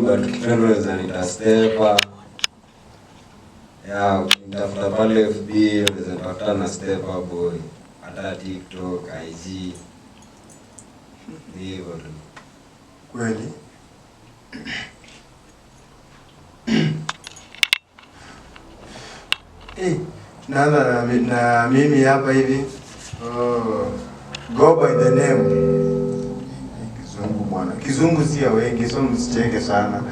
but trend za Stepa. Ya nitafuta pale FB unaweza na Stepa boy. Hata TikTok, IG. Hivyo tu. Kweli? Na mimi hapa hivi. Go by the name. Kizungu bwana. Kizungu si ya wengi, so msicheke sana.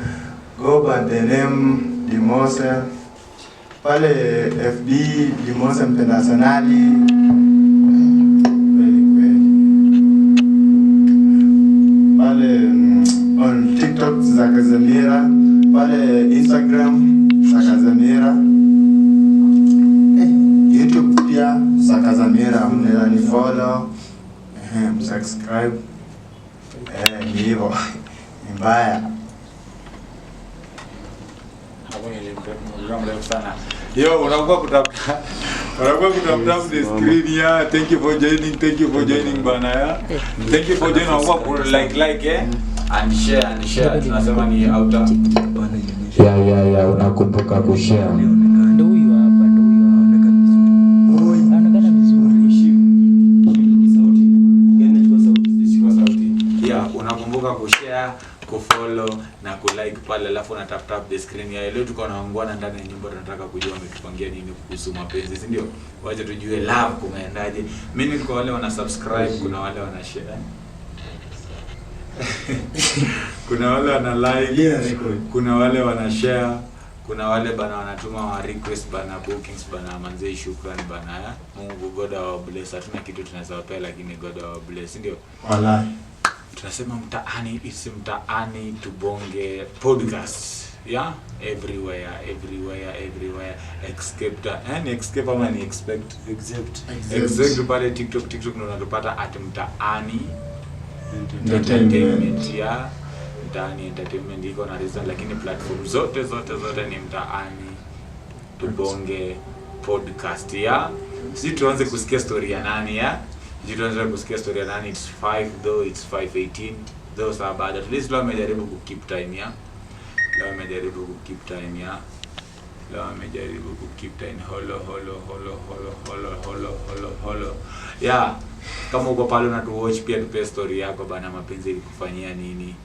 Go by the name Dimose. Pale FB Dimose mpenda sanali. Pale on TikTok Zakazamira. Pale Instagram Zakazamira. YouTube pia Zakazamira, mnaweza follow, subscribe. Ni hivyo. Ni mbaya. Hapo ni mrefu sana. Yo, unakuwa kutafuta the screen ya. Thank you for joining bana ya. Thank you for joining. Unakuwa like and share. Tunasema ni outer. Ya unakumbuka kushare. Ndio huyu hapa, anaonekana vizuri. Sauti. Ya, unakumbuka kushare, kufollow na kulike pale, alafu una tap the screen ya. Leo tuko naongea ndani ya nyumba, tunataka kujua umetupangia nini kuhusu mapenzi, si ndio? Wacha tujue love kumeendaje. Mimi niko wale wana subscribe, kuna wale wana share. Kuna wale wana like, kuna wale wana share, kuna wale bana wanatuma wa request bana, bookings bana, manze shukrani bana. Mungu God our bless. Hatuna kitu tunaweza wapea, lakini God our bless, ndio? Wallahi. Tunasema mtaani, it's mtaani tubonge podcast. Yeah, everywhere. Escape ama ni expect. Pale TikTok ndio unatupata @mtaani entertainment ya. Mtaani entertainment iko na reason, lakini platform zote ni mtaani tubonge podcast ya. Sisi tuanze kusikia story ya nani ya. It's 5 though, it's 5:18 though, so bad. At least leo amejaribu ku keep time ya. Holo. Yeah, kama uko pale na tu watch pia tupe story yako bana, mapenzi ilikufanyia nini?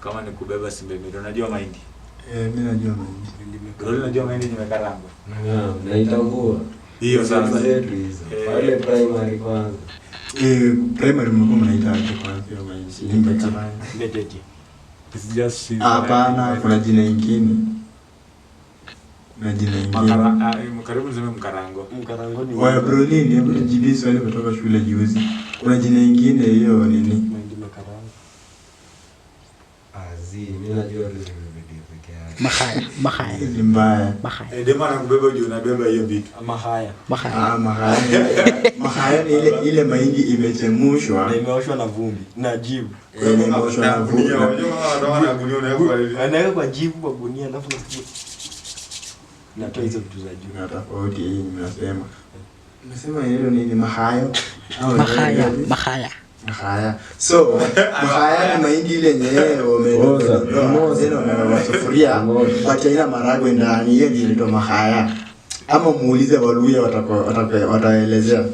Kama ni kubeba simbembe, unajua mahindi? Mimi najua mahindi. Unajua mahindi nimekaranga. Naitambua. Hiyo sasa zetu hizo. Pale primary kwanza. Primary mlikuwa mnaita aje kwanza hiyo mahindi? Mbeteti. It's just hapana, kuna jina lingine. Karibu niseme mkarango. Mkarango ni wewe bro, nini? Hebu jibi swali kutoka shule juzi. Kuna jina lingine hiyo nini? mahindi mkarango. Mimi najua hizo video peke yake. Mahaya. Ni mbaya. Dema na kubeba juu unabeba hiyo vitu. Mahaya. Mahaya ni ile mahindi imechemshwa na imeoshwa na vumbi na jivu. Imeoshwa na vumbi. Anaweka kwa jivu kwa gunia alafu natoa hizo vitu za juu. Na tofauti hii nimesema. Nimesema hilo nini mahayo? Mahaya. So, mahaya ni mahindi ile yenyewe wameoza. Na sufuria, wacha ina maragwe ndani, hiyo ndio inaitwa mahaya. Ama muulize Waluya wataelezea.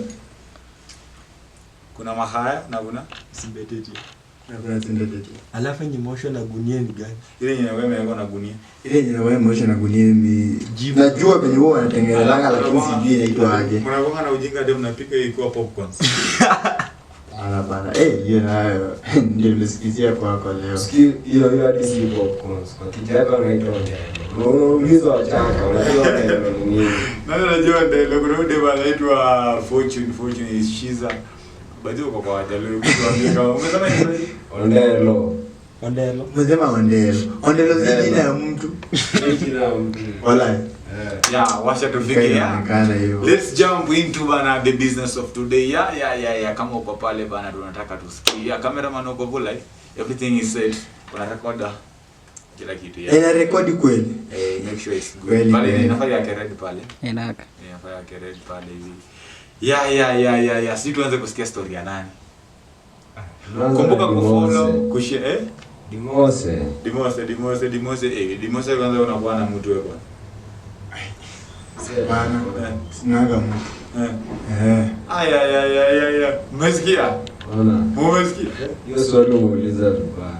Kuna mahaya na kuna simbeteti. Na kuna simbeteti. Alafu ni motion na gunia ni gani? Ile yenye wewe umeweka na gunia. Ile yenye wewe motion na gunia ni najua venye wao wanatengeneza lakini sijui inaitwa aje. Mnagonga na ujinga ndio mnapika iko popcorns. Bana. Hiyo nayo ndio nimesikizia kwa leo. Hiyo hadi si popcorns. Kwa kijana anaitwa ndio. Unauliza wachanga, unajua nini? Najua ndio kuna mtu anaitwa Fortune is Shiza. Bado kwa wajalo kuambia kama umesema nini? Ondelo. Umesema Ondelo si jina ya mtu. Wallahi. Yeah, washa tufikia. Let's jump into bana the business of today. Yeah. Kama uko pale bana tunataka tusikie. Cameraman uko vula. Everything is set. Una recorder kila kitu ya. Ina record kweli? Make sure it's good. Pale inafanya yake red pale. Inaka. Inafanya yake red pale hivi. Yeah. Sisi tuanze kusikia story ya nani? Kumbuka kufollow, kushare Dimose. Dimose kwanza unakuwa na mtu wewe bwana. Bana. Sinaga mtu. Aya. Umesikia? Umesikia? Hiyo swali muuliza vibaya.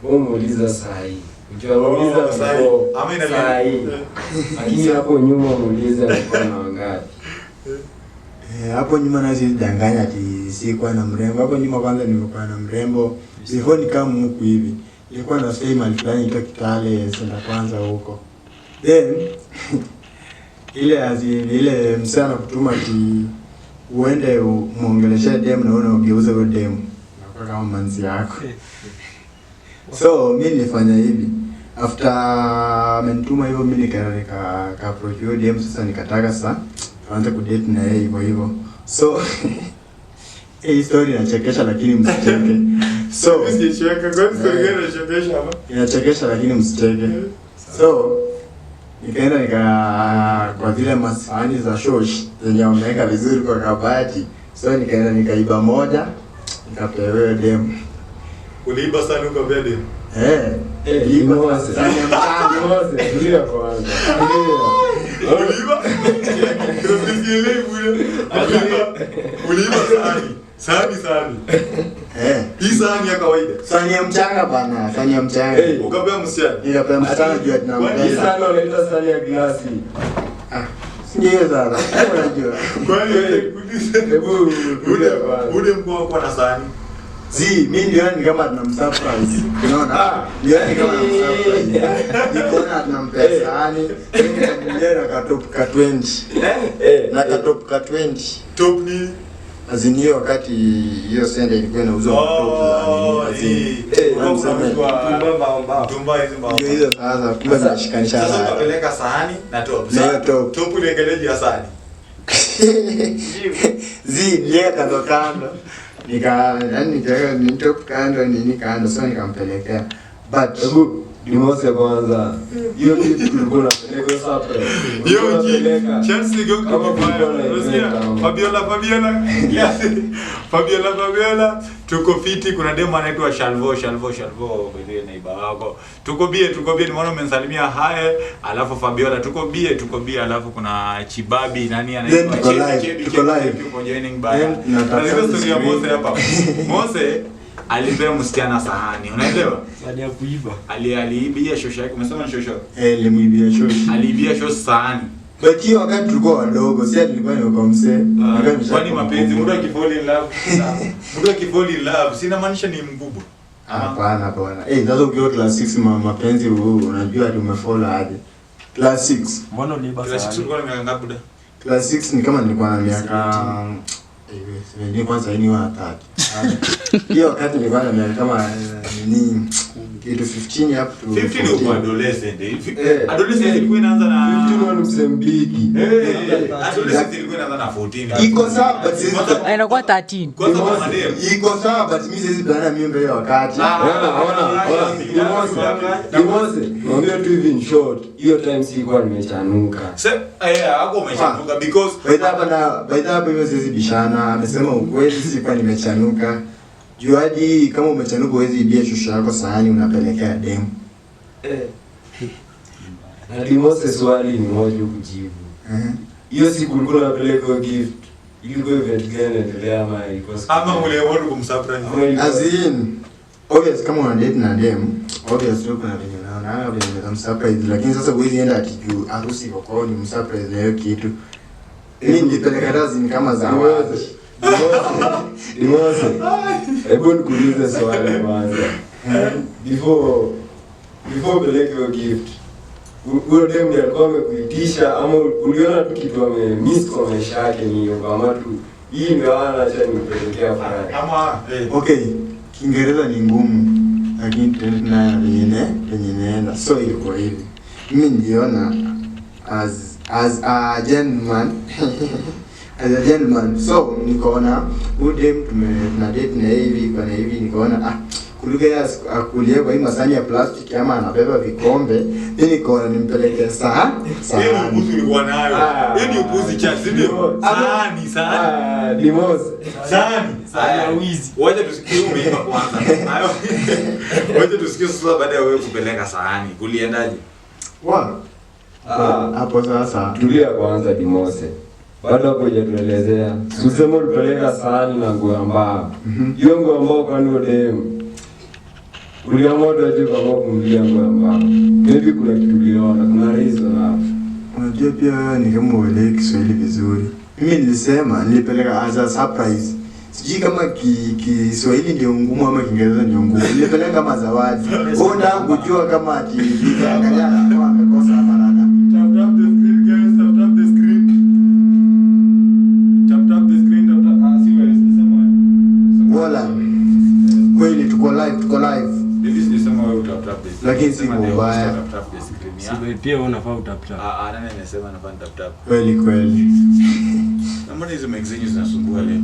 Muuliza sahi. Ukimuuliza sahi. Ama ina sahi. Lakini hapo nyuma muuliza alikuwa na wangapi? Hapo nyuma nazi danganya ati sikuwa na mrembo. Hapo nyuma kwanza nimekuwa na mrembo. Before nikamu huku hivi. Nilikuwa na stay mahali fulani ito Kitale senda kwanza huko. Then ile msana kutuma ati uende muongeleshe dem na ugeuze huyo dem. Nakuwa kama manzi yako. So mimi nilifanya hivi. After amenituma hivyo mimi nika approach huyo dem sasa nikataka sasa tuanze kudate na yeye hivyo. So hii story inachekesha lakini msicheke. So msicheke kwa story gani inachekesha hapa? Inachekesha lakini msicheke. So nikaenda kwa zile masahani za shosh zenye wameweka vizuri kwa kabati. So nikaenda nikaiba moja nikapewa dem. Uliiba sana ukapea dem? Dimose. Tulia kwanza. Uliiba? Uliiba sahani. Hii sahani ya kawaida. Sahani ya mchanga bana, sahani ya mchanga. Ukapea msichana? Nikapea msichana juu ati nampenda. Hii sahani unaita sahani ya glasi. Ndio sasa. Unajua. Kwani hebu ule mkoa kwa na sahani. Mimi ndio ni kama tunamsurprise. Unaona? Ndio ni kama tunamsurprise. Nikaona tunampea sahani, ndio na katop ka 20. Na katop ka 20. Top ni azinio wakati hiyo sende ilikuwa inauzwa top za nini. Hiyo sasa kumbe tunashikanisha. Sasa ukapeleka sahani na top. Na top. Top ile ngeleji ya sahani. Ndio kando. Nikaweka ni top kando nini kando so nikampelekea. But Dimose kwanza. Hiyo kitu tulikuwa tunapeleka surprise. Hiyo kitu chance ni gani kama unasikia? Fabiola tuko fiti. Kuna demo anaitwa Shalvo bidii neighbor wako. Tuko bie nimeona umenisalimia hae. Alafu Fabiola tuko bie alafu kuna Chibabi nani anaitwa Chedi for joining by. Na hiyo story ya Mose hapa. Mose alipea msichana sahani, unaelewa? Sahani ya kuiba. Aliibia shosho yake, umesema ni shosho? Limuibia shosho. Aliibia shosho sahani. But hiyo wakati tulikuwa wadogo, si nilikuwa nimekuwa mzee. Kwani mapenzi mtu akifall in love, sina maanisha ni mkubwa. Hapana bwana. Sasa ukiwa class 6 mapenzi unajua ati umefall aje. Class 6. Mbona uliiba sahani? Class 6 ulikuwa na miaka ngapi buda? Class 6 ni kama nilikuwa na miaka ni kwanza ni wa 3. Hiyo wakati nilikuwa na miaka kama nini kitu 15 up to 15 uko adolescent. Adolescent ilikuwa inaanza na 15 ni msembiki. Adolescent ilikuwa inaanza na 14. Iko sawa but sisi inakuwa 13. Kwanza kama ndio. Iko sawa but mimi sisi bana mimi mbele wakati. Dimose. Mwambie tu hivi in short. Hiyo time sikuwa nimechanuka. Hapo umeshanuka because by the way hiyo sisi bishana amesema ukweli sikuwa nimechanuka. Juaji kama umechanuka huwezi ibia shosho yako sahani unapelekea demu. Na Dimose swali ni moja kujibu. Hiyo siku ulikuwa unapeleka gift. Ilikuwa event gani endelea ama ilikuwa ama uliamua kumsurprise? As in obvious kama una date na demu, obvious tu kuna venye unaona venye unamsurprise lakini sasa huwezi enda ati juu harusi iko kwao ni msurprise hiyo kitu. Mimi nilipeleka razini kama zawadi. Dimose. Hebu nikuulize swali kwanza. Before peleke hiyo gift. Huyo dem ndiye alikuwa amekuitisha ama uliona tu kitu amemiss kwa maisha yake ni kama tu hii ndio acha nipelekea fulani. Ama okay, Kiingereza ni ngumu lakini tena venye naenda. So ilikuwa hivi. Mimi niliona as a gentleman so nikaona udem tuna date na hivi nikaona kuliga akulie kwa hii masani ya plastiki ama anabeba vikombe ili nikaona nimpeleke sahani. Hiyo upuzi ulikuwa nayo. Hiyo ni upuzi cha ndio. Sahani. Dimose. Sahani ya wizi. Wacha tusikie umeiba kwanza. Wacha tusikie sasa baada ya wewe kupeleka sahani. Kuliendaje? Hapo sasa Tulia kwanza Dimose. Bado hapo hujatuelezea. Useme ulipeleka sahani na nguo ambao. Hiyo nguo ambao kwani odem. Uliamua aje kama kumlia nguo ambao. Maybe kuna kitu uliona, kuna reason hapo. unajua pia wewe ni kama uelewi Kiswahili vizuri. Mimi nilisema nilipeleka as a surprise. Sijui kama Kiswahili ndio ngumu ama Kiingereza ndio ngumu. Nilipeleka kama zawadi. Wewe ndio kujua kama ati angalia kama amekosa ama nada. Tap the screen guys, tap the screen. Tap the screen, see where is somewhere. Wala. Kweli tuko live. Hivi sijasema wewe tap this. Lakini si mbaya. Tap the screen. Siwe pia wewe unafaa utap. Nani anasema nafanya tap. Kweli. Mbona hizo magazine zinasumbua leo?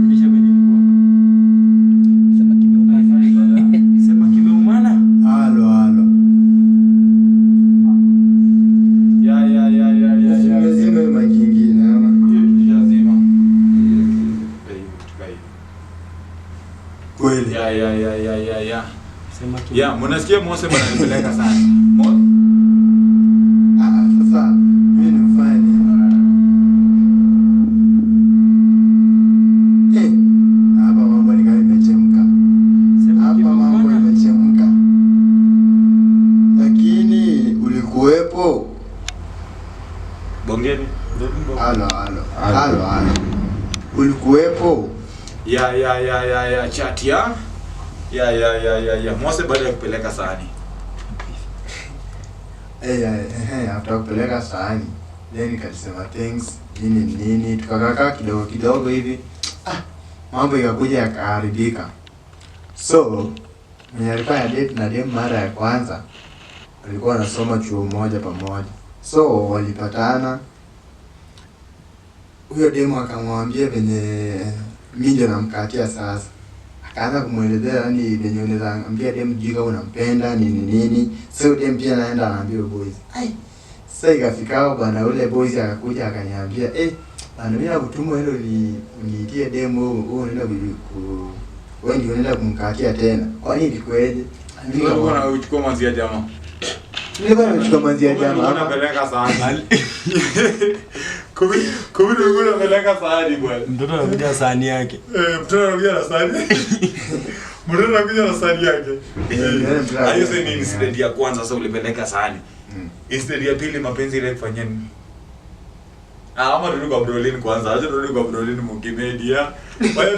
Rudisha kwenye ilikuwa. Sema kimeumana. Halo. Ya. Lazima mic nyingine ama. Lazima. Kweli. Ya. Sema Ya, mnasikia Mose bwana anipeleka sana. Sasa mimi nimfanye. Hapa mambo ni kama imechemka. Lakini ulikuwepo. Bongeni. Halo. Ulikuwepo. Ya chat ya. Ya. Mose baada ya kupeleka sahani. After kupeleka sahani. Then nikasema thanks. Nini tukakaa kidogo hivi. Mambo ikakuja yakaharibika. So, mwenye alikuwa ya date na dem mara ya kwanza alikuwa anasoma chuo moja pamoja. So, walipatana. Huyo demu akamwambia venye mimi ndio namkatia sasa. Akaanza kumuelezea yani venye unaweza ambia dem jika unampenda nini. So dem pia anaenda anaambia boys. Sasa ikafika bwana ule boys akakuja akaniambia bwana mimi nakutuma hilo niitie dem wewe unaenda wewe ndio unaenda kumkatia tena. Kwa nini ilikuwaje? Nilikuwa na uchukua manzi ya jamaa. Unapeleka sahani. Kumbe ndio unapeleka sahani bwana. Mtoto anakuja sahani yake. Mtoto anakuja na sahani yake. Hayo sasa ni incident ya kwanza sasa ulipeleka sahani. Incident ya pili mapenzi ile kufanyia nini? Ama turudi kwa Brolin kwanza. Acha turudi kwa Brolin Mukimedia. Baya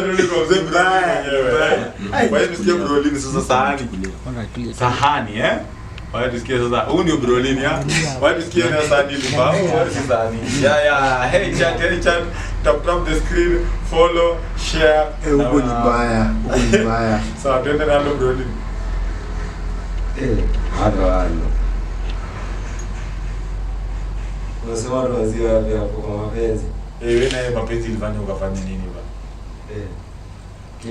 turudi kwa mzee Brolin. Baya tusikie Brolin sasa sahani. Baya tusikie sasa. Huu ndio Brolin ya. Baya tusikie na sahani libao. Si sahani. Ya. Hey chat. Tap the screen, follow, share. Huko ni mbaya. Sawa, twende na Brolin. Halo. Unasema tuanzie wapi hapo kwa mapenzi? Wewe naye mapenzi ilifanya ukafanya nini ba?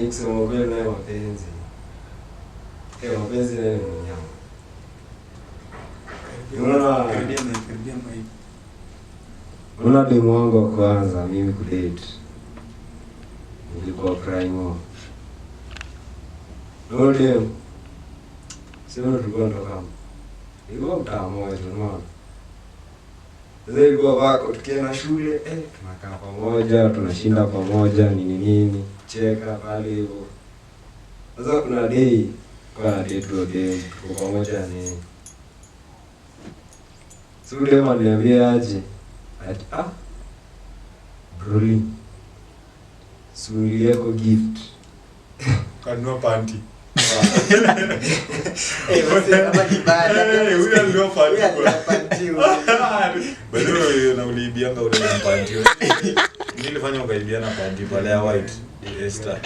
Kusema kweli naye mapenzi. Mapenzi naye ni mnyama. Unaona demu wangu wa kwanza mimi kudate. Nilikuwa prime. Ndio demu. Sema tulikuwa ndo kama. Ilikuwa mtaa mmoja unaona. Sasa ilikuwa wako tukienda shule, tunakaa pamoja, tunashinda pamoja, nini, cheka pale hivyo. Sasa kuna day kwa date tuko pamoja ni. Sule maniambia aje. Brolin. Suli yako gift. Kanunua panty. Kama kibaya. Huyu ndio panty. Bado na uliibianga ule panty. Nilifanya ukaibiana panty pale ya white. Esther.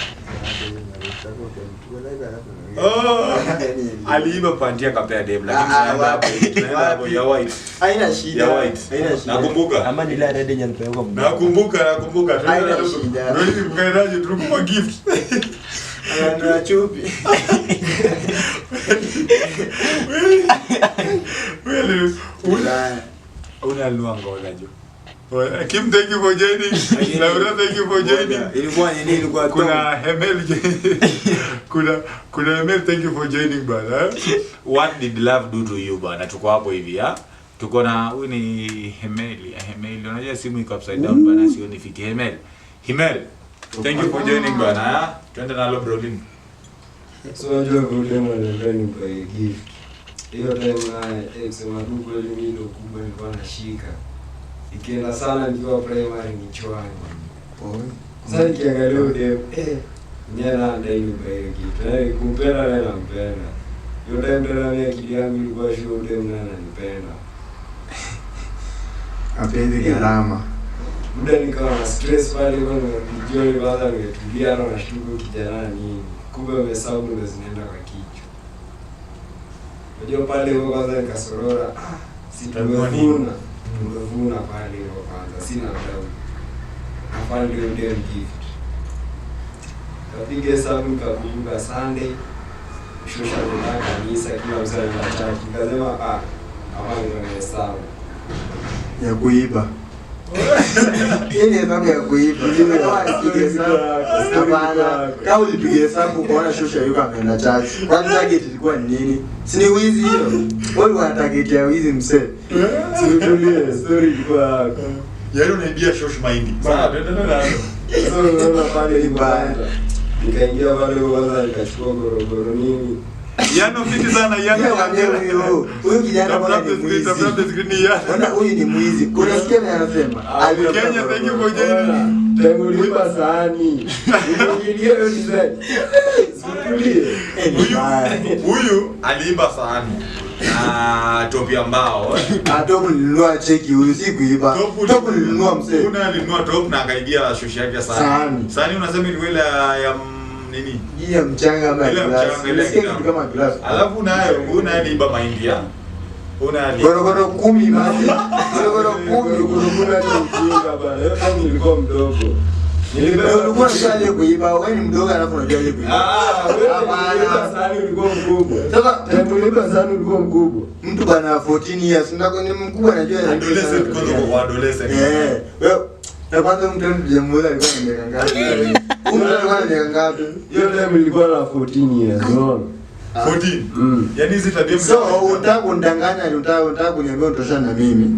Aliiba panty akapea dem lakini hapo ya white. Haina shida. Ya white. Nakumbuka. Ama ni ile red yenye nipeleka kwa. Nakumbuka. Haina shida. Ndio mkaendaje tulikupa gift. Ana chupi. Wewe unalua ngola jo. Kim, thank you for joining. Laura, thank you for joining. Ilikuwa nini? Ilikuwa Kuna Hemel. Kuna Hemel, thank you for joining bana. What did love do to you bana? Tuko hapo hivi ya. Tuko na huyu ni Hemel. Unajua simu iko upside down bana, sio nifiki Hemel. Thank you for joining bana. Twende nalo Brolin. So unajua problem ni kwa gift. Hiyo time na kusema tu kweli mimi ndo kubwa nilikuwa nashika. Ikienda sana nikiwa primary ni chwani. Sasa nikiangalia dem nyana ndai kwa hiyo kitu. Kumpenda na nampenda. Hiyo time tena mimi akili yangu ilikuwa shule dem na ananipenda. Apendi gharama. Muda nikawa na stress pale kwa jioni baada ya kutulia na nashtuka kijana nini. Kumbe hesabu ndo zinaenda kwa kichwa. Unajua pale huko kwanza nikasorora, si tumevuna pale huko kwanza, sina doubt. Hapa ndio gift. Kapiga hesabu nikakumbuka Sunday, shosha ndio kanisa kila mzee anataka. Nikasema hapa ndio hesabu ya kuiba. Ile hesabu ya kuiba. Ile kile hesabu. Hapana. Kama ulipiga hesabu kuona shosha yuko ameenda church. Kwani target ilikuwa ni nini? Si ni wizi hiyo. Wewe una target ya wizi msee. Situlie story ilikuwa yako. Yaani unaibia shosh mind. Sawa, twende na. So unaona pale ibada. Nikaingia pale kwanza nikachukua gorogoro nini. Yano fiti sana yano. Huyu kijana bwana ni mwizi. Bwana huyu ni mwizi. Unasikia nini anasema? Kenya, thank you for joining. Tangu lipa sahani. Niliingia hiyo design. Situlie. Huyu aliiba sahani. Topi ambao. Topu nilinunua cheki huyu si kuiba. Topu nilinunua msee. Kuna alinunua top na akaibia shoshi yake sahani. Sahani unasema ni ile ya nini? Hii ya mchanga ama glass. Ile kama glass. Alafu nayo aliiba mahindi ya. Gorogoro 10 basi. Gorogoro 10 kurukuna ni ujinga bana. Hiyo kama nilikuwa mdogo. Ulikuwa unajua kuiba, wewe ni mdogo alafu unajua kuiba. Wewe sahani ulikuwa mkubwa. Sasa tulipa sahani ulikuwa mkubwa. Mtu bana 14 years ndako ni mkubwa anajua. Adolescent kwa adolescent. Wewe na kwanza mtu mjemula alikuwa na miaka ngapi? Alikuwa na miaka ngapi? Hiyo time nilikuwa na 14 years, unaona? 14. Yaani hizi tabia so unataka kundanganya, unataka kuniambia utoshana na mimi.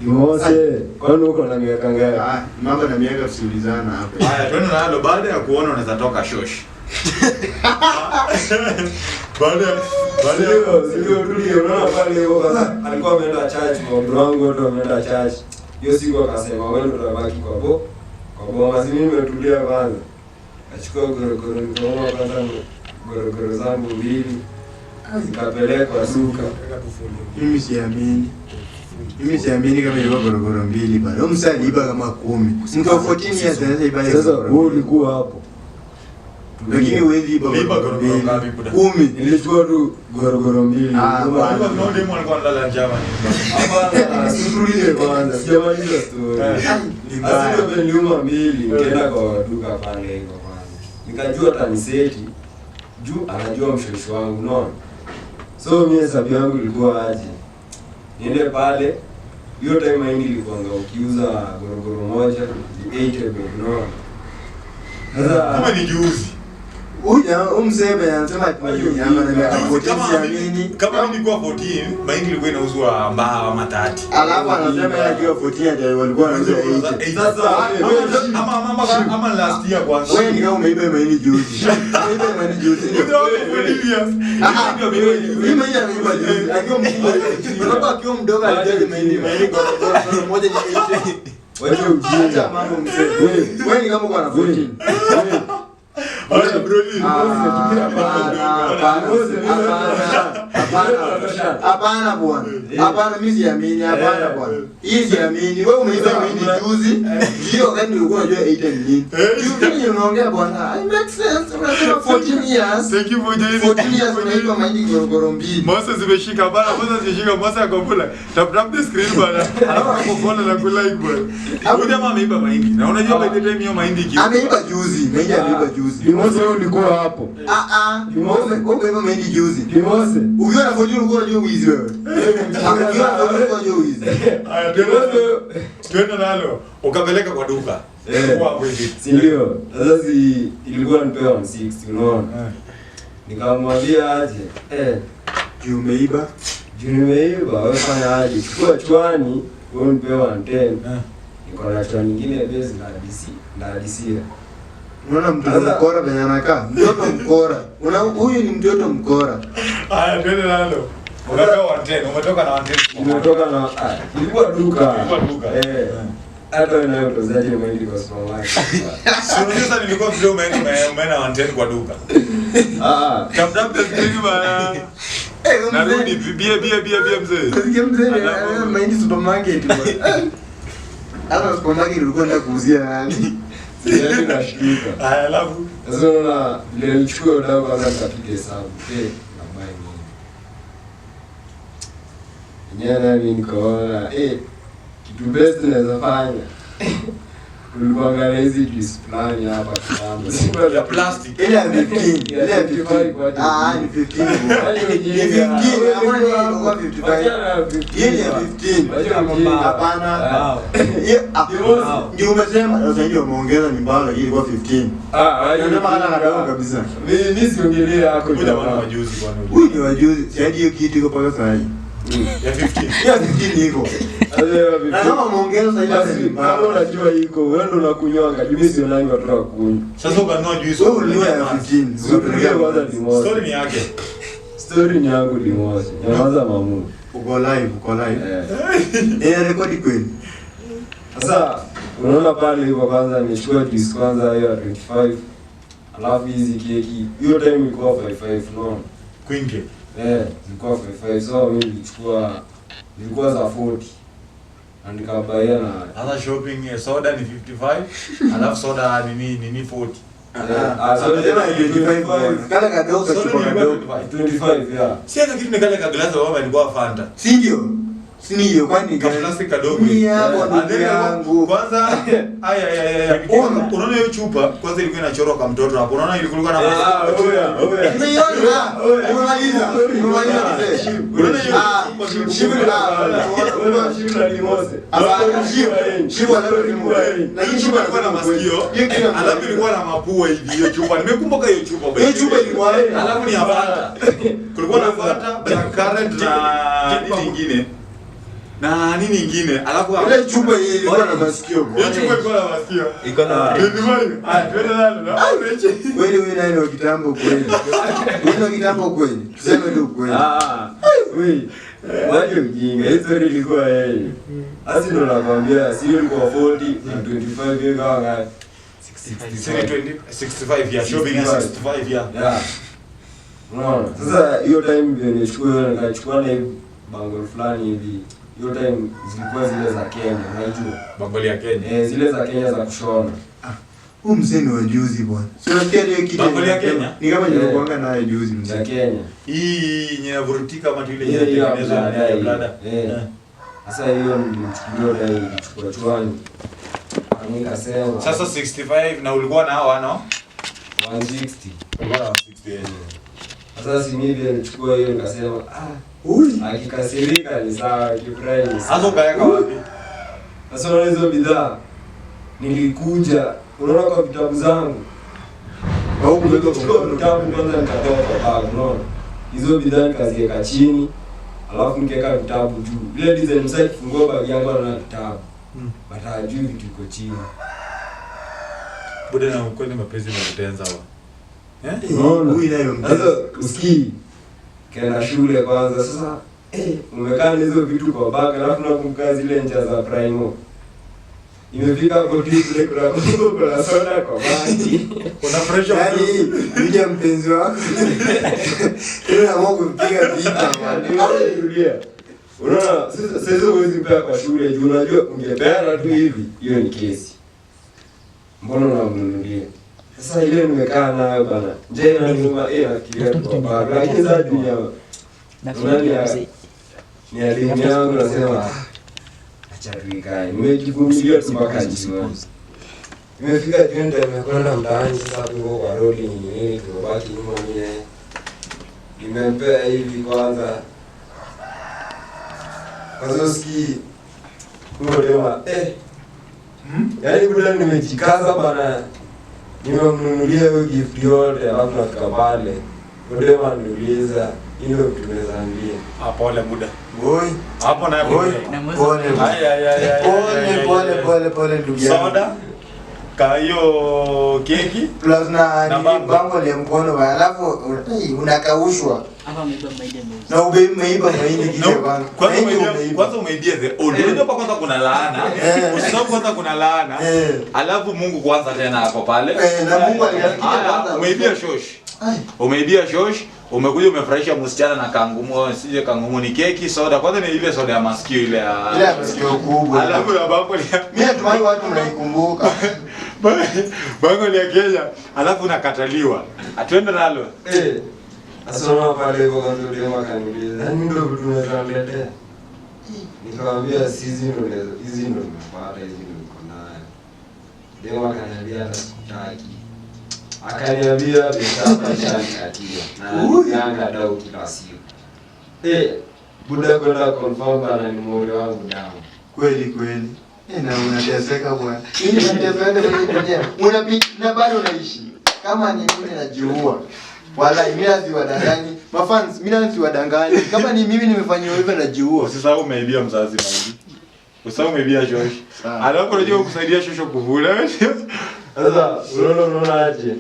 Mose, kwani uko na miaka ngapi? Mambo na miaka tusiulizana hapo. Haya, twende na hilo baada ya kuona unaweza toka shosh. Baada sio tulie, unaona pale huko sasa alikuwa ameenda church, kwa wangu wote wameenda church. Hiyo siku akasema wewe ndio utabaki kwa boma, mimi nimetulia kwanza. Achukua gorogoro nikaona kwanza gorogoro zangu mbili. Nikapelekwa duka. Mimi siamini kama ilikuwa gorogoro mbili bado. Huyo msali aliiba kama 10. Mtu wa 14 years anaweza iba. Sasa wewe ulikuwa hapo. Lakini wewe iba gorogoro ngapi buda? 10. Nilichukua tu gorogoro mbili. Kwa ndio demo alikuwa analala njama ni. Hapana, situlie kwanza. Sijamaliza story. Asije niliuma mbili, nikaenda kwa duka pale hivyo kwanza. Nikajua taniseti. Juu anajua mshosho wangu, unaona? So mimi hesabu yangu ilikuwa aje? Niende pale, hiyo time mahindi ilikuwa ukiuza gorogoro moja 8 bob, unaona? Sasa kama ni juzi. Huyu mzee anasema nyama na potential kama nilikuwa 14, mahindi ilikuwa inauzwa mbao ama 30. Alafu anasema yeye akiwa 14 ndio walikuwa wanauza 80. Sasa ama last year kwanza. Wewe ni kama umeiba mahindi juzi. Umeiba mahindi juzi. Mimi mahindi ameiba juzi. Akiwa mkubwa. Unataka akiwa mdogo alijaje mahindi kwa moja ni 80. Wewe ujinga mambo mzee. Wewe ni kama uko na 14. Haya Brolin. Hapana bwana. Hapana mimi siamini, hapana bwana. Hii siamini. Wewe umeiba mahindi juzi. Ndio gani ulikuwa unajua 8 nini? Juzi unaongea bwana. It makes sense. Unasema 14 years. Thank you for joining. 14 years unaiba mahindi gorogoro mbili. Mose zimeshika bana, Mose zimeshika, Mose akopula. Tap the screen bana. Alafu akopona na ku like bwana. Huyu jamaa ameiba mahindi. Na unajua by the time hiyo mahindi iki. Ameiba juzi. Mahindi ameiba juzi. Mose ulikuwa hapo. Umeiba mahindi juzi. Mose. Ukiwa na 14 ulikuwa unajua wizi wewe. Ukiwa na 14 ulikuwa unajua wizi. Twende nalo ukapeleka kwa duka. Kwa hivi. Si ndio? Sasa ilikuwa nipewa 160, unaona? Nikamwambia aje, juu umeiba. Juu nimeiba, wewe fanya aje? Chukua chwani, wewe nipewa 10. Niko na chwani nyingine base na hadisia. Unaona mtoto mkora venye anakaa? Mtoto mkora. Huyu ni mtoto mkora. Haya, twende nalo. Unapewa 10, umetoka na 10. Umetoka na ilikuwa duka. Hata wewe nayo utazaje mahindi kwa supermarket. Sasa nilikuwa vile umeenda 110 kwa duka. Kabla pesa bana. Narudi bia mzee. Sikia mzee, mahindi supermarket bwana. Hata supermarket ulikuwa unataka kuuzia nani? Sasa nashikika. Alafu sasa unaona vile nilichukua dawa kwanza nikapiga hesabu. Na buy nini? Nyana mimi nikaona kitu best naweza fanya. Ulikuangalia hizi display hapa kitambo. simple ya plastic. Ile ya 15. Ile ya 15. Ni 15. Ni 15. Amani ilikuwa 55. Ile ya 15. Hapana. Ndio umesema sasa ndio umeongeza ni mbao lakini ilikuwa 15. Ndio maana ndio kabisa. Mimi siongelea hapo jamaa wajuzi bwana. Huyu ni wajuzi. Sasa hiyo kitu iko paka sasa. Ya 15. Ya 15 iko. Na kama muongeza sasa hivi kama unajua iko wewe ndo unakunywanga mimi sio nani watu wa kunywa. Sasa ukanua juice wewe uliwa ya 15. Ukapeleka kwanza Dimosi. Story ni yake. Story ni yangu Dimosi. Nyamaza mamu. Uko live. Rekodi kweli. Sasa unaona pale hivyo kwanza nimechukua juice kwanza hiyo 25. Alafu hizi keki hiyo time ilikuwa 55 no. Queen cake. Ilikuwa 55. So mimi nilikuwa za 40. Na nikabaia na hata shopping soda ni 55, alafu soda nini 40. Soda ni 25. Kale kadogo kachupa kadogo 25 Si hata kitu nikale ka glasi wao ilikuwa Fanta. Si ndio? Si ndio kwani ka plastic kadogo. Ni hapo ndugu yangu. Kwanza unaona hiyo chupa kwanza ilikuwa inachorwa kama mtoto hapo. Unaona ilikuwa na Nimeiona. Umemaliza. Unaona hiyo shibla Dimosi. Shibla na hii shibla ilikuwa na masikio. Alafu ilikuwa na mapua hivi hiyo chupa. Nimekumbuka hiyo chupa. Hiyo chupa ilikuwa alafu ni Fanta. Kulikuwa na Fanta, Black Currant na nini nyingine. Na nini nyingine? Alafu ile chupa ile ilikuwa na masikio. Ile chupa ilikuwa na masikio. Iko na twende nalo. Wewe nani wa kitambo kweli? Wewe wa kitambo kweli? Tuseme tu kweli. Wewe waje ujinga. History ilikuwa yeye. Asi ndo nakwambia sio ilikuwa 40 na 25 hiyo kama 65 ya shopping 65 ya. Unaona? Sasa hiyo time ndio nikachukua na bango fulani hivi. Hiyo time zilikuwa zile za Kenya, unajua? Bango ya Kenya. Zile za Kenya za kushona. Huyu mzee ni wa juzi bwana. Sio nasikia ile kitu. Bango ya Kenya. Ni kama nilikuanga naye juzi mzee. Za Kenya. Hii yenye vurutika kama ile inatengenezwa na blada. Sasa hiyo nilichukuliwa na nilichukua chwani. Nikasema sasa 65 na ulikuwa na hao ano 160. Ulikuwa na 160. Sasa si mimi nilichukua hiyo nikasema akikasirika ni sawa, akifurahi ni sawa. Sasa ukaweka wapi? Sasa unaona hizo bidhaa nilikuja, unaona kwa vitabu zangu. Au kuweka kwa vitabu kwanza nikatoa kwa bag, unaona? Hizo bidhaa nikaziweka chini, alafu nikaweka vitabu juu. Ile design msite fungua bag yangu na vitabu. Bata juu vitu iko chini. Bude na ukweli mapenzi na kutenza wa. Huyu nayo sasa usikii. Kaenda shule kwanza sasa umekaa hizo vitu kwa bag alafu nakumbuka zile ncha za Primo. Imefika kwa display kuna soda kwa bagi. Kuna pressure yani nije mpenzi wako. Ile amoko kupiga vita ndio. Unaona sasa huwezi mpaka kwa shule juu unajua ungepeana tu hivi hiyo ni kesi. Mbona unamnunulia? Sasa ile nimekaa nayo bana. Je, na nyuma nafikiria kwa bag lakini za dunia. Ni elimu yangu nasema acha tuikae. Nimejivumilia tu mpaka jioni. Nimefika jioni nimekwenda mtaani sasa hapo kwa roli nini kubaki nyuma mimi. Nimempea hivi kwanza. Kwanza ski Dema yaani buda nimejikaza bana, nimemnunulia hiyo gift yote, alafu nafika pale Dema niuliza ndio tumezambia. Pole muda. Boy. Hapo na boy. Pole ndugu yangu. Soda. Kayo keki Plus na bango le mkono alafu unakaushwa. Hapa umeiba mahindi. Na umeiba mahindi kile bana. Kwanza umeibia the old. Unajua kwanza kuna laana. Usisahau kwanza kuna laana. Alafu Mungu kwanza tena hapo pale. Na Mungu alikitia kwanza. Umeibia shosh. Umeibia shosh. Umekuja umefurahisha msichana na kangumu, sije kangumu ni keki, soda. Kwanza ni ile soda ya masikio ile ya masikio kubwa. Alafu na bango ni mimi natumai watu mnaikumbuka. Bango ni ya Kenya. Alafu unakataliwa. Atuende nalo. Asoma pale hivyo kwanza Dema kaniuliza, "Nani ndio tunawaletea?" Nikamwambia hizi ndio nimepata, hizi ndio niko nayo. Dema kaniambia sikutaki. Akaniambia biashara shanikatia na Yanga dau kila siku. Buda kwenda confirm bana ni mmoja wangu damu. Kweli. Na unateseka bwana. Mimi nateseka mwenyewe. Unapita na bado unaishi. Kama ni mimi najiua. Wala mimi siwadangani. Mafans mimi siwadangani. Kama ni mimi nimefanywa hivyo najiua. Usisahau umeibia mzazi mahindi. Usisahau umeibia shosh. Alafu unajua kusaidia shosho kuvula. Sasa unaona aje?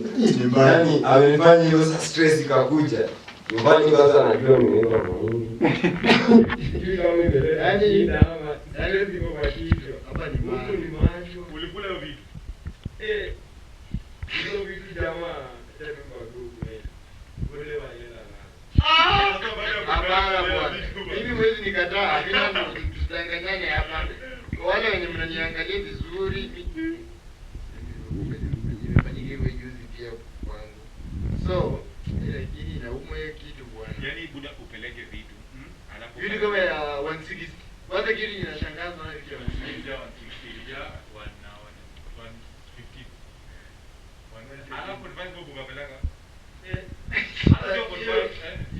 Yaani amenifanya hiyo stress ikakuja. Nyumbani kwanza najua nimeiba mahindi. Yaani ndama, yale ziko kwa kichwa. Hapa ni macho. Ulikula vitu. Hizo vitu jamaa, tena kwa group mate. Wale wanaenda na. Hapana bwana. Mimi mwezi nikataa, mimi tutanganyane hapa. Wale wenye mnaniangalia vizuri, nimefanyika hivyo juzi pia kwangu. So, lakini naumwa hiyo kitu bwana. Yaani buda upeleke vitu. Alafu vitu kama ya 160. Kwanza kitu ninashangaza na vitu ya 160. Alafu nifanye kwa kukapeleka.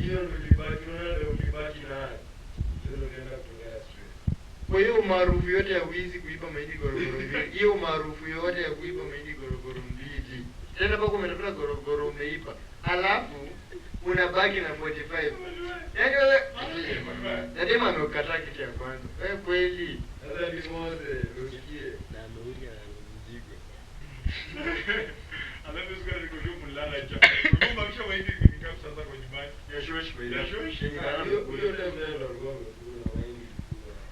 Hiyo ndio ulibaki nayo. Sio unaenda kuongea stress. Kwa hiyo maarufu yote ya wizi kuiba mahindi gorogoro mbili. Hiyo maarufu yote ya kuiba mahindi gorogoro mbili. Tena bako umetafuta gorogoro umeiba. Alafu unabaki na 45. Yaani wewe Dema amekataa kitu ya kwanza. Wewe kweli. Sasa ni Mose, usikie. Na ameuli mzigo. Alafu siku ile niko juu mlala cha. Kumbe kisha mahindi nikaa sasa kwa nyumbani. Ya shosh kwa hiyo. Huyo ndio mnaenda Rugongo kuna mahindi.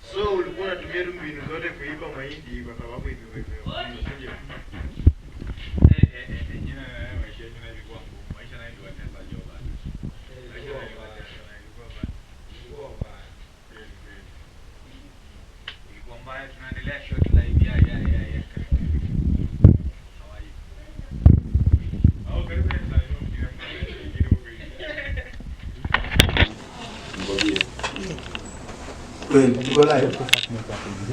So ulikuwa unatumia mbinu zote kuiba mahindi kwa sababu hivi wewe.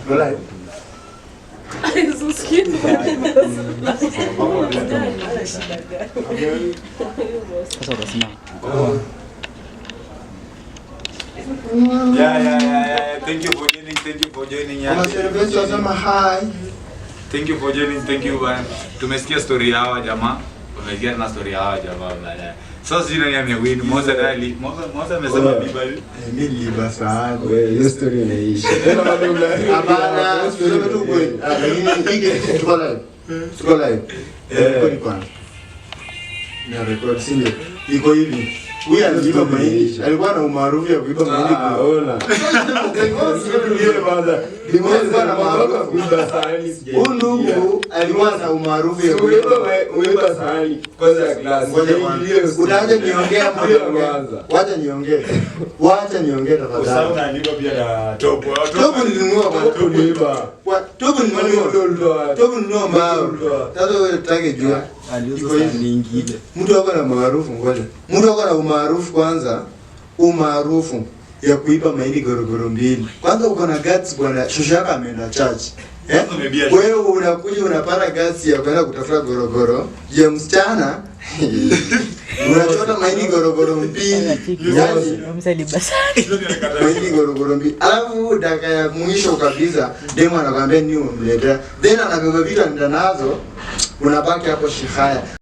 Go live. So skinny. Sasa utasimama. Yeah. Thank you for joining. Kama service wasema hi. Thank you for joining. Thank you bana. Tumesikia story ya hawa jamaa. Umesikia na story ya hawa jamaa bana. Sasa sisi nani amewin? Mose amesema bibali. Mimi liba sana. Wewe hiyo story inaisha. Tena bado hapana, sio tu kweli. Lakini hiki tuko live. Kwanza. Na record single. Iko hivi. Huyu aliiba mahindi. Alikuwa na umaarufu ya kuiba mahindi kuona. Huyu ndugu alikuwa na umaarufu ya kuiba sahani kwanza ya glasi. Utaje niongea kwanza. Wacha niongee tafadhali. Usahau na aliba pia na top. Top nilinunua bwana. Top nilinunua mbao. Sasa wewe utake jua. Aliuza nyingine. Mtu wako na maarufu ngoja. Mtu wako na umaarufu kwanza. Umaarufu ya kuiba mahindi gorogoro mbili. Kwanza uko na guts bwana, shosho yako ameenda church. Wewe unakuja unapata guts ya kwenda kutafuta gorogoro ya msichana. Unachota mahindi gorogoro mbili. Yaani Msali basa. mahindi gorogoro mbili. Alafu dakika ya mwisho kabisa demo anakuambia ni umletea. Then anabeba vitu anaenda nazo. Unabaki hapo shihaya.